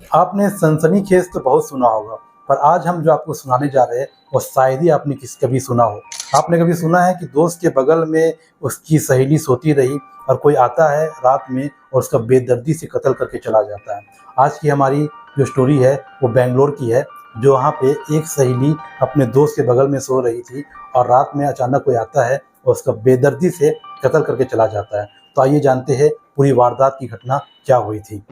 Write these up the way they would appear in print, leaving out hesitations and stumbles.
आपने सनसनीखेज तो बहुत सुना होगा, पर आज हम जो आपको सुनाने जा रहे हैं वो शायद ही आपने कभी सुना हो। आपने कभी सुना है कि दोस्त के बगल में उसकी सहेली सोती रही और कोई आता है रात में और उसका बेदर्दी से कत्ल करके चला जाता है। आज की हमारी जो स्टोरी है वो बेंगलोर की है, जो वहाँ पे एक सहेली अपने दोस्त के बगल में सो रही थी और रात में अचानक कोई आता है और उसका बेदर्दी से कत्ल करके चला जाता है। तो आइए जानते हैं पूरी वारदात की घटना क्या हुई थी।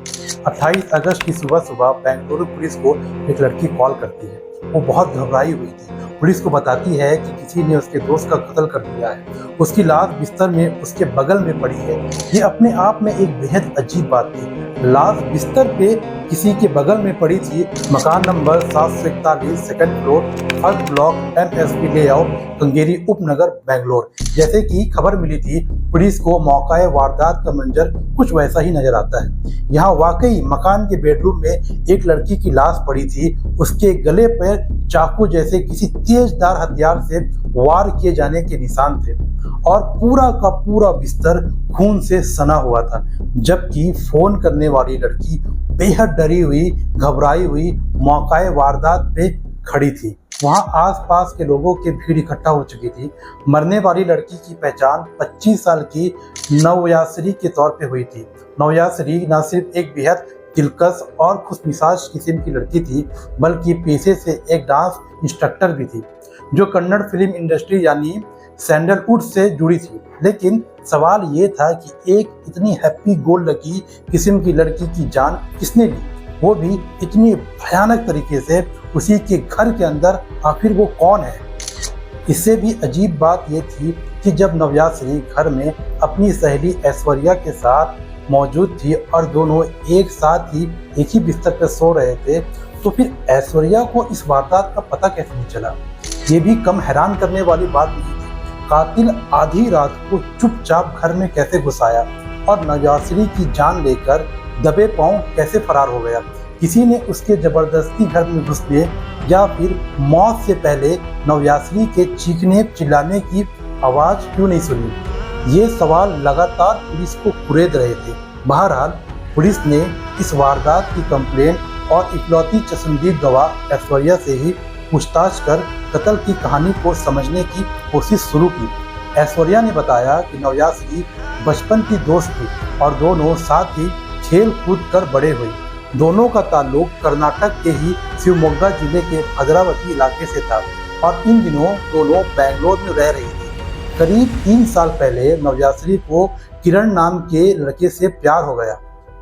28 अगस्त की सुबह सुबह बेंगलुरु पुलिस को एक लड़की कॉल करती है। वो बहुत घबराई हुई थी। पुलिस को बताती है कि किसी ने उसके दोस्त का कत्ल कर दिया है। उसकी लाश बिस्तर में उसके बगल में पड़ी है। ये अपने आप में एक बेहद अजीब बात थी। लाश बिस्तर पे किसी के बगल में पड़ी थी। मकान number 741 second floor, first block, MSP layout, Kengeri Upanagar, Bangalore. जैसे कि खबर मिली थी, पुलिस को मौका वारदात का मंजर कुछ वैसा ही नजर आता है। यहाँ वाकई मकान के बेडरूम में एक लड़की की लाश पड़ी थी। उसके गले पर चाकू जैसे किसी तेजधार हथियार से वार किए जाने के निशान थे और पूरा का पूरा बिस्तर खून से सना हुआ था। जबकि फोन करने वाली लड़की बेहद डरी हुई, घबराई हुई मौका वारदात पे खड़ी थी। वहां आसपास के लोगों की भीड़ इकट्ठा हो चुकी थी। मरने वाली लड़की की पहचान 25 साल की नवयासरी के तौर पे हुई थी। नवयासरी न सिर्फ एक बेहद दिलकश और खुशमिजाज किस्म की लड़की थी, बल्कि पेशे से एक डांस इंस्ट्रक्टर भी थी, जो कन्नड़ फिल्म इंडस्ट्री यानी सैंडलवुड से जुड़ी थी। लेकिन सवाल ये था कि एक इतनी हैप्पी गो लकी किस्म की लड़की की जान किसने ली, वो भी इतनी भयानक तरीके से उसी के घर के अंदर। आखिर वो कौन है? इससे भी अजीब बात ये थी कि जब नवयासरी घर में अपनी सहेली ऐश्वर्या के साथ मौजूद थी और दोनों एक साथ ही एक ही बिस्तर पर सो रहे थे, तो फिर ऐश्वर्या को इस वारदात का पता कैसे नहीं चला? ये भी कम हैरान करने वाली बात नहीं थी। कातिल आधी रात को चुपचाप घर में कैसे घुस आया और नवयासरी की जान लेकर दबे पांव कैसे फरार हो गया? किसी ने उसके जबरदस्ती घर में घुसने या फिर मौत से पहले नवयासरी के चीखने चिल्लाने की आवाज क्यों नहीं सुनी? ये सवाल लगातार पुलिस को कुरेद रहे थे। बहरहाल पुलिस ने इस वारदात की कंप्लेन और इकलौती चश्मदीद गवाह ऐश्वर्या से ही पूछताछ कर कत्ल की कहानी को समझने की कोशिश शुरू की। ऐश्वर्या ने बताया कि नवयासरी बचपन की दोस्त थी और दोनों साथ ही खेल कूद कर बड़े हुए। दोनों का ताल्लुक कर्नाटक के ही शिवमोग्गा जिले के भद्रावती इलाके से था और इन दिनों दोनों बेंगलोर में रह रही थी। करीब 3 साल पहले नवयासरी को किरण नाम के लड़के से प्यार हो गया।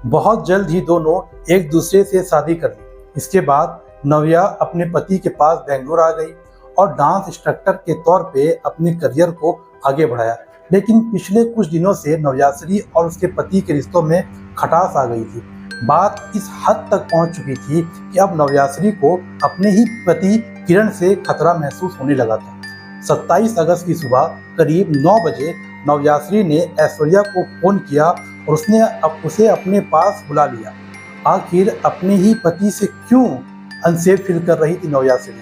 बहुत जल्द ही दोनों एक दूसरे से शादी कर ली। इसके बाद नव्या अपने पति के पास बेंगलोर आ गई और डांस इंस्ट्रक्टर के तौर पे अपने करियर को आगे बढ़ाया। लेकिन पिछले कुछ दिनों से नवयासरी और उसके पति के रिश्तों में खटास आ गई थी। बात इस हद तक पहुंच चुकी थी कि अब नवयासरी को अपने ही पति किरण से खतरा महसूस होने लगा था। 27 अगस्त की सुबह करीब 9 बजे नवयासरी ने ऐश्वर्या को फोन किया और उसने उसे अपने पास बुला लिया। आखिर अपने ही पति से क्यों अनसेफ फील कर रही थी नवयासरी?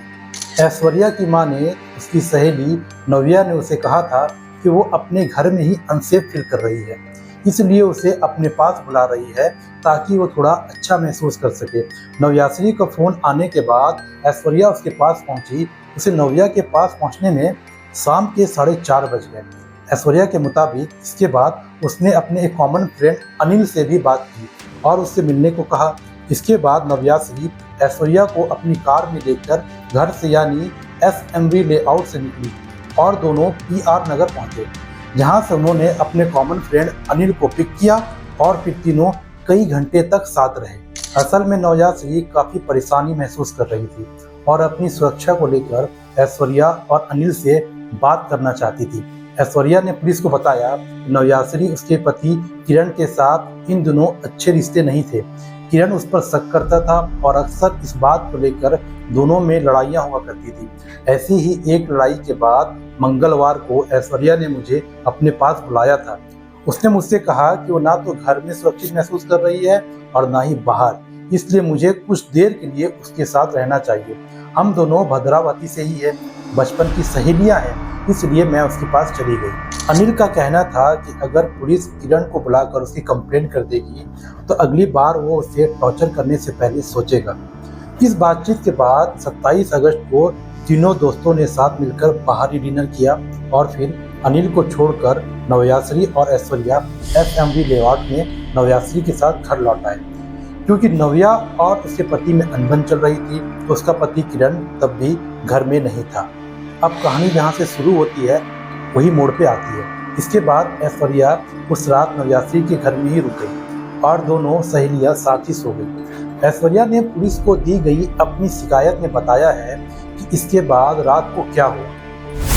ऐश्वर्या की मां ने, उसकी सहेली नव्या ने उसे कहा था कि वो अपने घर में ही अनसेफ फील कर रही है, इसलिए उसे अपने पास बुला रही है ताकि वो थोड़ा अच्छा महसूस कर सके। नवयासरी का फोन आने के बाद ऐश्वर्या उसके पास पहुंची। उसे नव्या के पास पहुंचने में शाम के 4:30 बज गए। ऐश्वर्या के मुताबिक इसके बाद उसने अपने एक कॉमन फ्रेंड अनिल से भी बात की और उससे मिलने को कहा। इसके बाद नवयासरी ऐश्वर्या को अपनी कार में लेकर घर से यानी SMV लेआउट से निकली और दोनों PR नगर पहुंचे, जहां से उन्होंने अपने कॉमन फ्रेंड अनिल को पिक किया और फिर तीनों कई घंटे तक साथ रहे। असल में नवयासरी काफी परेशानी महसूस कर रही थी और अपनी सुरक्षा को लेकर ऐश्वर्या और अनिल से बात करना चाहती थी। ऐश्वर्या ने पुलिस को बताया कि नवयासरी उसके पति किरण के साथ इन दिनों अच्छे रिश्ते नहीं थे। किरण उस पर शक करता था और अक्सर इस बात को लेकर दोनों में लड़ाइयाँ हुआ करती थी। ऐसी ही एक लड़ाई के बाद मंगलवार को ऐश्वर्या ने मुझे अपने पास बुलाया था। उसने मुझसे कहा कि वो ना तो घर में सुरक्षित महसूस कर रही है और ना ही बाहर, इसलिए मुझे कुछ देर के लिए उसके साथ रहना चाहिए। हम दोनों भद्रावती से ही है, बचपन की सहेलियां हैं, इसलिए मैं उसके पास चली गई। अनिल का कहना था कि अगर पुलिस किरण को बुलाकर उसकी कंप्लेंट कर देगी तो अगली बार वो उसे टॉर्चर करने से पहले सोचेगा। इस बातचीत के बाद 27 अगस्त को तीनों दोस्तों ने साथ मिलकर बाहरी डिनर किया और फिर अनिल को छोड़कर नवयाश्री और ऐश्वर्या FMV लेआउट में नवयाश्री के साथ घर लौट आए। क्योंकि नव्या और उसके पति में अनबन चल रही थी तो उसका पति किरण तब भी घर में नहीं था। अब कहानी जहाँ से शुरू होती है वही मोड़ पे आती है। इसके बाद ऐश्वर्या उस रात नवयाश्री के घर में ही रुक गई और दोनों सहेलियां साथ ही सो गई। ऐश्वर्या ने पुलिस को दी गई अपनी शिकायत में बताया है कि इसके बाद रात को क्या हुआ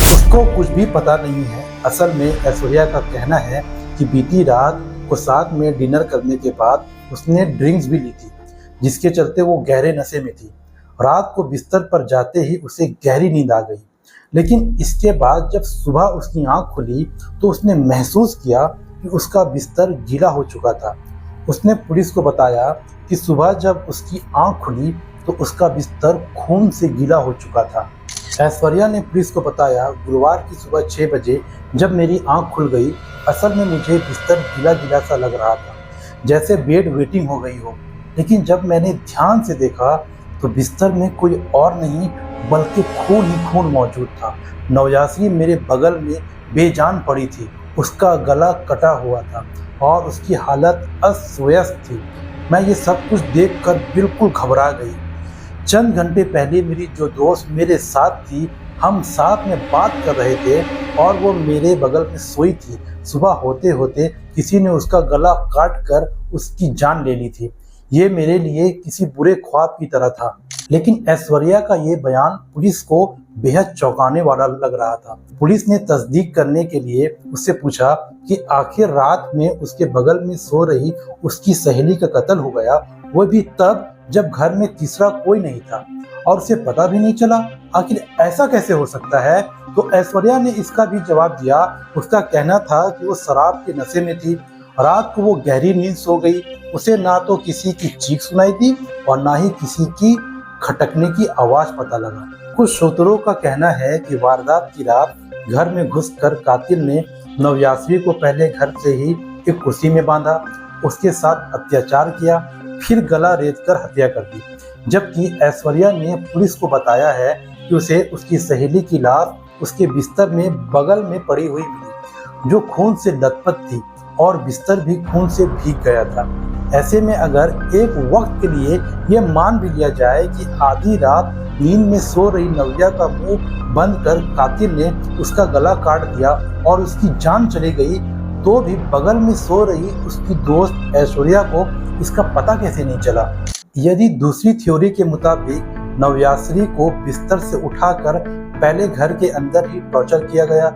उसको कुछ भी पता नहीं है। असल में ऐश्वर्या का कहना है कि बीती रात को साथ में डिनर करने के बाद उसने ड्रिंक्स भी ली थी, जिसके चलते वो गहरे नशे में थी। रात को बिस्तर पर जाते ही उसे गहरी नींद आ गई, लेकिन इसके बाद जब सुबह उसकी आंख खुली तो उसने महसूस किया कि उसका बिस्तर गीला हो चुका था। उसने पुलिस को बताया कि सुबह जब उसकी आंख खुली तो उसका बिस्तर खून से गीला हो चुका था। ऐश्वर्या ने पुलिस को बताया, गुरुवार की सुबह 6 बजे जब मेरी आंख खुल गई, असल में मुझे बिस्तर गीला गीला सा लग रहा था, जैसे बेड वेटिंग हो गई हो। लेकिन जब मैंने ध्यान से देखा तो बिस्तर में कोई और नहीं बल्कि खून ही खून मौजूद था। नवयाश्री मेरे बगल में बेजान पड़ी थी, उसका गला कटा हुआ था और उसकी हालत अस्त-व्यस्त थी। मैं ये सब कुछ देखकर बिल्कुल घबरा गई। चंद घंटे पहले मेरी जो दोस्त मेरे साथ थी, हम साथ में बात कर रहे थे और वो मेरे बगल में सोई थी। सुबह होते होते किसी ने उसका गला काट कर उसकी जान ले ली थी। ये मेरे लिए किसी बुरे ख्वाब की तरह था। लेकिन ऐश्वर्या का ये बयान पुलिस को बेहद चौंकाने वाला लग रहा था। पुलिस ने तस्दीक करने के लिए उससे पूछा कि आखिर रात में उसके बगल में सो रही उसकी सहेली का कत्ल हो गया, वो भी तब जब घर में तीसरा कोई नहीं था और उसे पता भी नहीं चला। आखिर ऐसा कैसे हो सकता है? तो ऐश्वर्या ने इसका भी जवाब दिया। उसका कहना था कि वो शराब के नशे में थी। रात को वो गहरी नींद सो गई। उसे ना तो किसी की चीख सुनाई दी और ना ही किसी की खटकने की आवाज पता लगा। कुछ सूत्रों का कहना है कि वारदात की रात घर में घुसकर कातिल ने नवयाश्री को पहले घर से ही एक कुर्सी में बांधा, उसके साथ अत्याचार किया, फिर गला रेतकर हत्या कर दी। जबकि ऐश्वर्या ने पुलिस को बताया है कि उसे उसकी सहेली की लाश उसके बिस्तर में बगल में पड़ी हुई मिली, जो खून से लथपथ थी और बिस्तर भी खून से भीग गया था। ऐसे में अगर एक वक्त के लिए यह मान भी लिया जाए कि आधी रात नींद में सो रही नव्या का मुंह बंद कर कातिल ने उसका गला काट दिया और उसकी जान चली गई, तो भी बगल में सो रही उसकी दोस्त ऐश्वर्या को इसका पता कैसे नहीं चला? यदि दूसरी थ्योरी के मुताबिक नवयाश्री को बिस्तर से उठाकर पहले घर के अंदर ही टॉर्चर किया गया,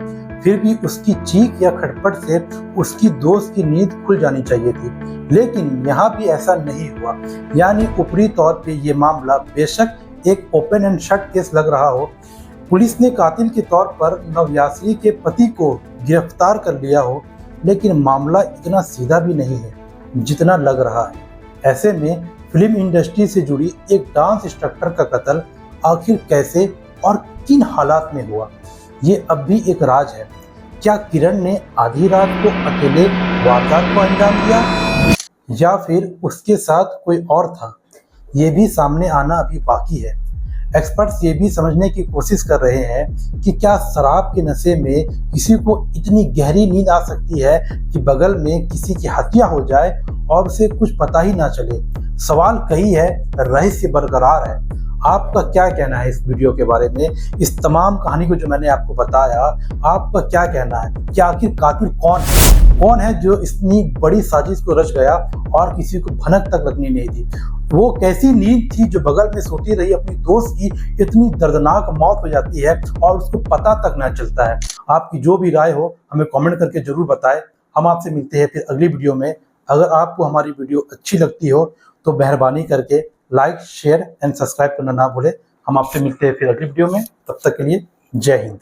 फिर भी उसकी चीख या खटपट से उसकी दोस्त की नींद खुल जानी चाहिए थी, लेकिन यहाँ भी ऐसा नहीं हुआ। यानी ऊपरी तौर पे ये मामला बेशक एक ओपन एंड शट केस लग रहा हो, पुलिस ने कातिल के तौर पर नवयाश्री के पति को गिरफ्तार कर लिया हो, लेकिन मामला इतना सीधा भी नहीं है जितना लग रहा है। ऐसे में फिल्म इंडस्ट्री से जुड़ी एक डांस इंस्ट्रक्टर का कत्ल आखिर कैसे और किन हालात में हुआ, ये अब भी एक राज है। क्या किरण ने आधी रात को अकेले वारदात को अंजाम दिया या फिर उसके साथ कोई और था? ये भी सामने आना अभी बाकी है। एक्सपर्ट्स ये भी समझने की कोशिश कर रहे हैं कि क्या शराब के नशे में किसी को इतनी गहरी नींद आ सकती है कि बगल में किसी की हत्या हो जाए और उसे कुछ पता ही ना चले। सवाल कई है, रहस्य बरकरार है। आपका क्या कहना है इस वीडियो के बारे में? इस तमाम कहानी को जो मैंने आपको बताया, आपका क्या कहना है? क्या आखिर कातिल कौन है जो इतनी बड़ी साजिश को रच गया और किसी को भनक तक लगनी नहीं थी? वो कैसी नींद थी जो बगल में सोती रही अपनी दोस्त की इतनी दर्दनाक मौत हो जाती है और उसको पता तक ना चलता है? आपकी जो भी राय हो हमें कमेंट करके जरूर बताएं। हम आपसे मिलते हैं फिर अगली वीडियो में। अगर आपको हमारी वीडियो अच्छी लगती हो तो मेहरबानी करके लाइक, शेयर एंड सब्सक्राइब करना ना भूलें। हम आपसे मिलते हैं फिर अगली वीडियो में। तब तक के लिए जय हिंद।